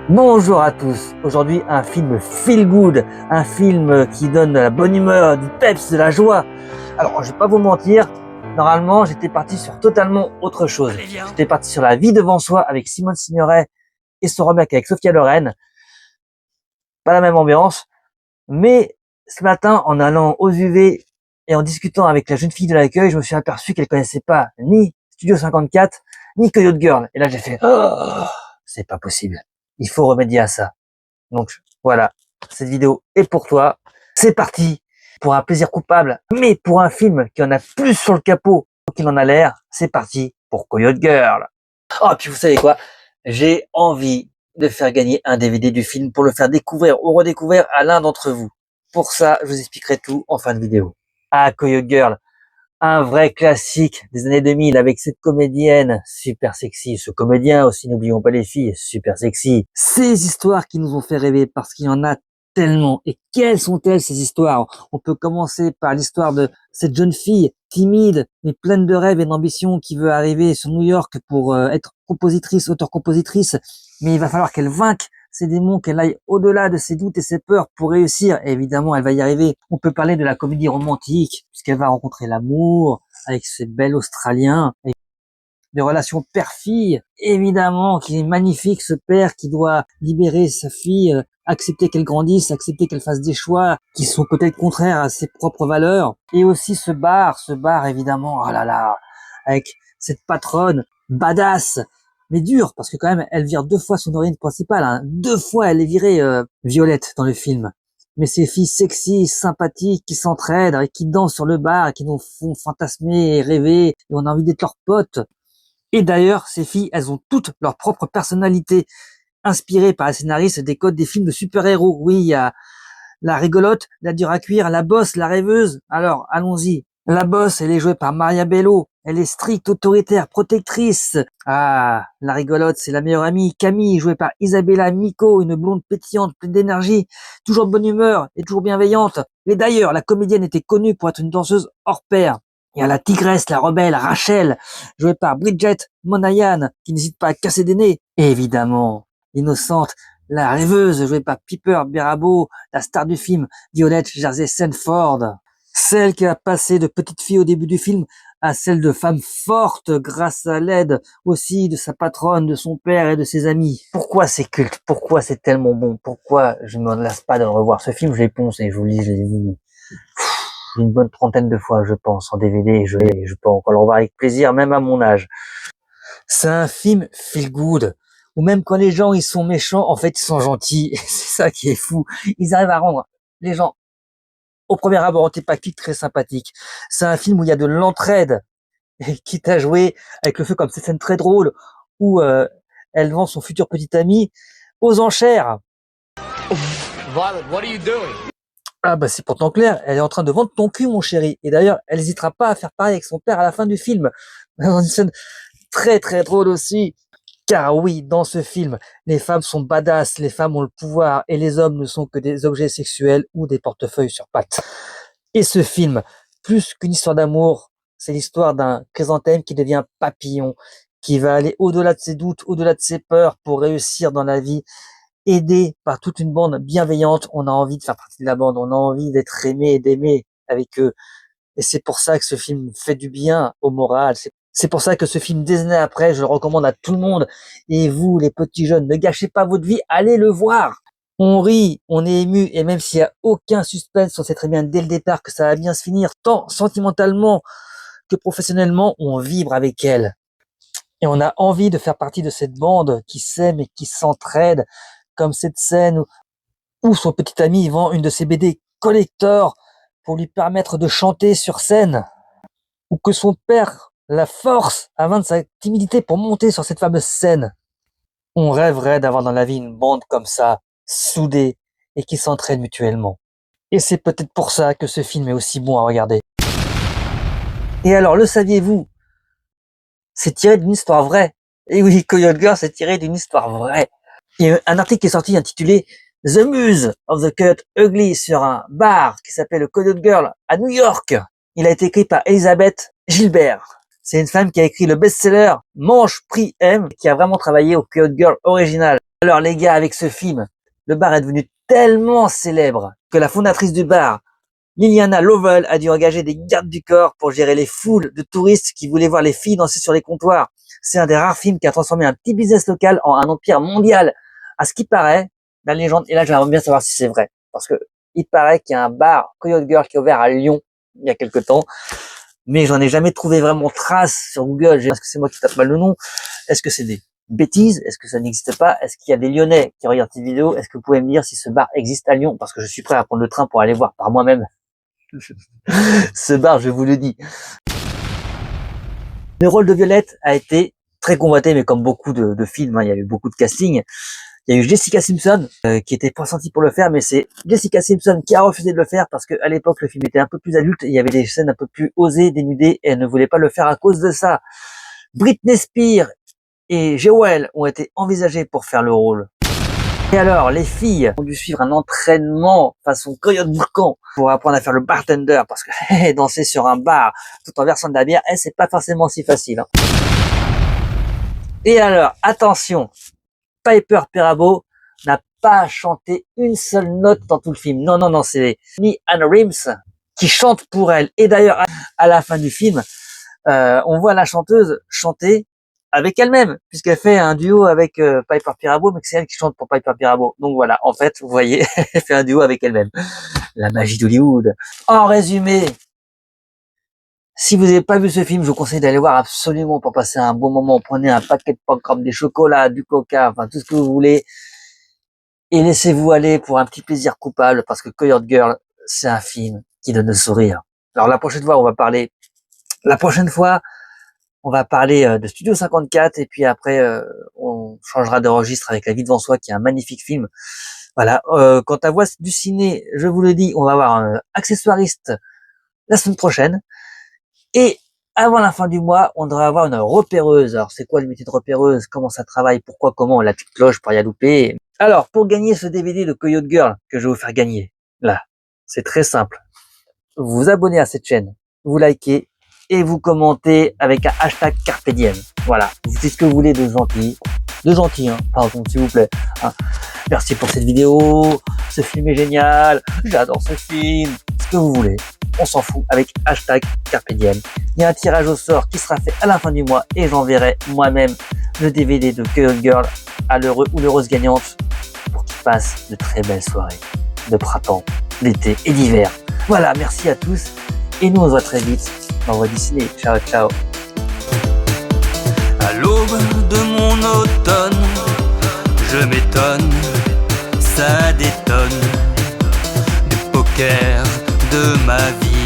Bonjour à tous, aujourd'hui un film feel good, un film qui donne de la bonne humeur, du peps, de la joie. Alors je vais pas vous mentir, normalement j'étais parti sur totalement autre chose. J'étais parti sur La vie devant soi avec Simone Signoret et son remake avec Sophia Loren. Pas la même ambiance, mais ce matin en allant aux UV et en discutant avec la jeune fille de l'accueil, je me suis aperçu qu'elle connaissait pas ni Studio 54, ni Coyote Girl. Et là j'ai fait, oh, c'est pas possible. Il faut remédier à ça. Donc voilà, cette vidéo est pour toi. C'est parti pour un plaisir coupable, mais pour un film qui en a plus sur le capot qu'il en a l'air. C'est parti pour Coyote Girl. Oh, puis vous savez quoi? J'ai envie de faire gagner un DVD du film pour le faire découvrir ou redécouvrir à l'un d'entre vous. Pour ça, je vous expliquerai tout en fin de vidéo. Ah, Coyote Girl, un vrai classique des années 2000 avec cette comédienne super sexy, ce comédien aussi, n'oublions pas les filles, super sexy. Ces histoires qui nous ont fait rêver parce qu'il y en a tellement. Et quelles sont-elles ces histoires? On peut commencer par l'histoire de cette jeune fille timide mais pleine de rêves et d'ambition qui veut arriver sur New York pour être compositrice, auteur-compositrice, mais il va falloir qu'elle vainque ces démons, qu'elle aille au-delà de ses doutes et ses peurs pour réussir. Et évidemment, elle va y arriver. On peut parler de la comédie romantique, puisqu'elle va rencontrer l'amour avec ce bel Australien, et des relations père-fille, évidemment, qui est magnifique, ce père qui doit libérer sa fille, accepter qu'elle grandisse, accepter qu'elle fasse des choix qui sont peut-être contraires à ses propres valeurs. Et aussi ce bar évidemment, oh là là, avec cette patronne badass, mais dure, parce que quand même, elle vire 2 fois son héroïne principale, hein. 2 fois, elle est virée Violette dans le film. Mais ces filles sexy, sympathiques, qui s'entraident, et qui dansent sur le bar, et qui nous font fantasmer et rêver, et on a envie d'être leurs potes. Et d'ailleurs, ces filles, elles ont toutes leur propre personnalité, inspirée par les scénaristes des codes des films de super-héros. Oui, il y a la rigolote, la dure à cuire, la bosse, la rêveuse. Alors, allons-y. La bosse, elle est jouée par Maria Bello. Elle est stricte, autoritaire, protectrice. Ah, la rigolote, c'est la meilleure amie, Camille, jouée par Isabella Miko, une blonde pétillante, pleine d'énergie, toujours de bonne humeur et toujours bienveillante. Et d'ailleurs, la comédienne était connue pour être une danseuse hors pair. Il y a la tigresse, la rebelle, Rachel, jouée par Bridget Monahan, qui n'hésite pas à casser des nez. Et évidemment, l'innocente, la rêveuse, jouée par Piper Perabo, la star du film, Violette Jersey Sanford. Celle qui a passé de petite fille au début du film à celle de femme forte grâce à l'aide aussi de sa patronne, de son père et de ses amis. Pourquoi c'est culte? Pourquoi c'est tellement bon? Pourquoi je ne me lasse pas de le revoir? Ce film, je l'ai poncé, je vous le dis, je l'ai vu une bonne 30aine de fois, je pense, en DVD, et je peux encore le revoir avec plaisir, même à mon âge. C'est un film feel good, où même quand les gens ils sont méchants, en fait ils sont gentils, et c'est ça qui est fou. Ils arrivent à rendre les gens au premier abord antipathiques, très sympathiques. C'est un film où il y a de l'entraide, et quitte à jouer avec le feu comme cette scène très drôle où elle vend son futur petit ami aux enchères. Violet, what are you doing? Ah bah c'est pourtant clair, elle est en train de vendre ton cul mon chéri. Et d'ailleurs, elle n'hésitera pas à faire pareil avec son père à la fin du film. Dans une scène très très drôle aussi. Car oui, dans ce film, les femmes sont badass, les femmes ont le pouvoir et les hommes ne sont que des objets sexuels ou des portefeuilles sur pattes. Et ce film, plus qu'une histoire d'amour, c'est l'histoire d'un chrysanthème qui devient papillon, qui va aller au-delà de ses doutes, au-delà de ses peurs pour réussir dans la vie. Aidé par toute une bande bienveillante, on a envie de faire partie de la bande, on a envie d'être aimé et d'aimer avec eux. Et c'est pour ça que ce film fait du bien au moral. C'est pour ça que ce film, des années après, je le recommande à tout le monde. Et vous, les petits jeunes, ne gâchez pas votre vie, allez le voir. On rit, on est ému, et même s'il n'y a aucun suspense, on sait très bien dès le départ que ça va bien se finir, tant sentimentalement que professionnellement, on vibre avec elle. Et on a envie de faire partie de cette bande qui s'aime et qui s'entraide, comme cette scène où son petit ami vend une de ses BD collector pour lui permettre de chanter sur scène, ou que son père la force à vaincre sa timidité pour monter sur cette fameuse scène. On rêverait d'avoir dans la vie une bande comme ça, soudée et qui s'entraide mutuellement. Et c'est peut-être pour ça que ce film est aussi bon à regarder. Et alors, le saviez-vous? C'est tiré d'une histoire vraie. Et oui, Coyote Girl, c'est tiré d'une histoire vraie. Il y a un article qui est sorti intitulé The Muse of the Cut Ugly sur un bar qui s'appelle le Coyote Girl à New York. Il a été écrit par Elisabeth Gilbert. C'est une femme qui a écrit le best-seller Manche Prix M, qui a vraiment travaillé au Coyote Girl original. Alors les gars, avec ce film, le bar est devenu tellement célèbre que la fondatrice du bar, Liliana Lovell, a dû engager des gardes du corps pour gérer les foules de touristes qui voulaient voir les filles danser sur les comptoirs. C'est un des rares films qui a transformé un petit business local en un empire mondial. À ce qui paraît, la légende, et là j'aimerais bien savoir si c'est vrai, parce que il paraît qu'il y a un bar Coyote Girl qui est ouvert à Lyon il y a quelque temps, mais j'en ai jamais trouvé vraiment trace sur Google. Est-ce que c'est moi qui tape mal le nom? Est-ce que c'est des bêtises? Est-ce que ça n'existe pas? Est-ce qu'il y a des Lyonnais qui regardent cette vidéo? Est-ce que vous pouvez me dire si ce bar existe à Lyon? Parce que je suis prêt à prendre le train pour aller voir par moi-même ce bar, je vous le dis. Le rôle de Violette a été très convoité, mais comme beaucoup de films, il y a eu beaucoup de casting. Il y a eu Jessica Simpson qui était pressentie pour le faire, mais c'est Jessica Simpson qui a refusé de le faire parce qu'à l'époque le film était un peu plus adulte et il y avait des scènes un peu plus osées, dénudées, et elle ne voulait pas le faire à cause de ça. Britney Spears et Jewel ont été envisagées pour faire le rôle. Et alors, les filles ont dû suivre un entraînement façon Coyote Bourcan pour apprendre à faire le bartender, parce que danser sur un bar tout en versant de la bière, c'est pas forcément si facile. Et alors, attention, Piper Perabo n'a pas chanté une seule note dans tout le film. Non, non, non, c'est ni Anne Rims qui chante pour elle. Et d'ailleurs, à la fin du film, on voit la chanteuse chanter avec elle-même, puisqu'elle fait un duo avec Piper Perabo, mais que c'est elle qui chante pour Piper Perabo. Donc voilà, en fait, vous voyez, elle fait un duo avec elle-même. La magie d'Hollywood. En résumé, si vous n'avez pas vu ce film, je vous conseille d'aller voir absolument pour passer un bon moment. Prenez un paquet de popcorn, des chocolats, du coca, enfin tout ce que vous voulez. Et laissez-vous aller pour un petit plaisir coupable, parce que Coyote Girl, c'est un film qui donne le sourire. Alors la prochaine fois, on va parler de Studio 54, et puis après, on changera de registre avec La vie devant soi, qui est un magnifique film. Voilà. Quant à Voix du ciné, je vous le dis, on va avoir un accessoiriste la semaine prochaine. Et avant la fin du mois, on devrait avoir une repéreuse. Alors, c'est quoi le métier de repéreuse? Comment ça travaille? Pourquoi? Comment? La petite cloche pour y louper. Alors, pour gagner ce DVD de Coyote Girl que je vais vous faire gagner, là, c'est très simple. Vous vous abonnez à cette chaîne, vous likez et vous commentez avec un hashtag Carpe Diem. Voilà. Vous dites ce que vous voulez de gentil, hein. Pardon, s'il vous plaît. Hein. Merci pour cette vidéo. Ce film est génial. J'adore ce film. Ce que vous voulez. On s'en fout, avec hashtag Carpe Diem. Il y a un tirage au sort qui sera fait à la fin du mois et j'enverrai moi-même le DVD de Coyote Girl à l'heureux ou l'heureuse gagnante pour qu'ils passent de très belles soirées de printemps, d'été et d'hiver. Voilà, merci à tous et nous on se voit très vite dans Voix du ciné. Ciao, ciao. À l'aube de mon automne, je m'étonne, ça détonne du poker de ma vie.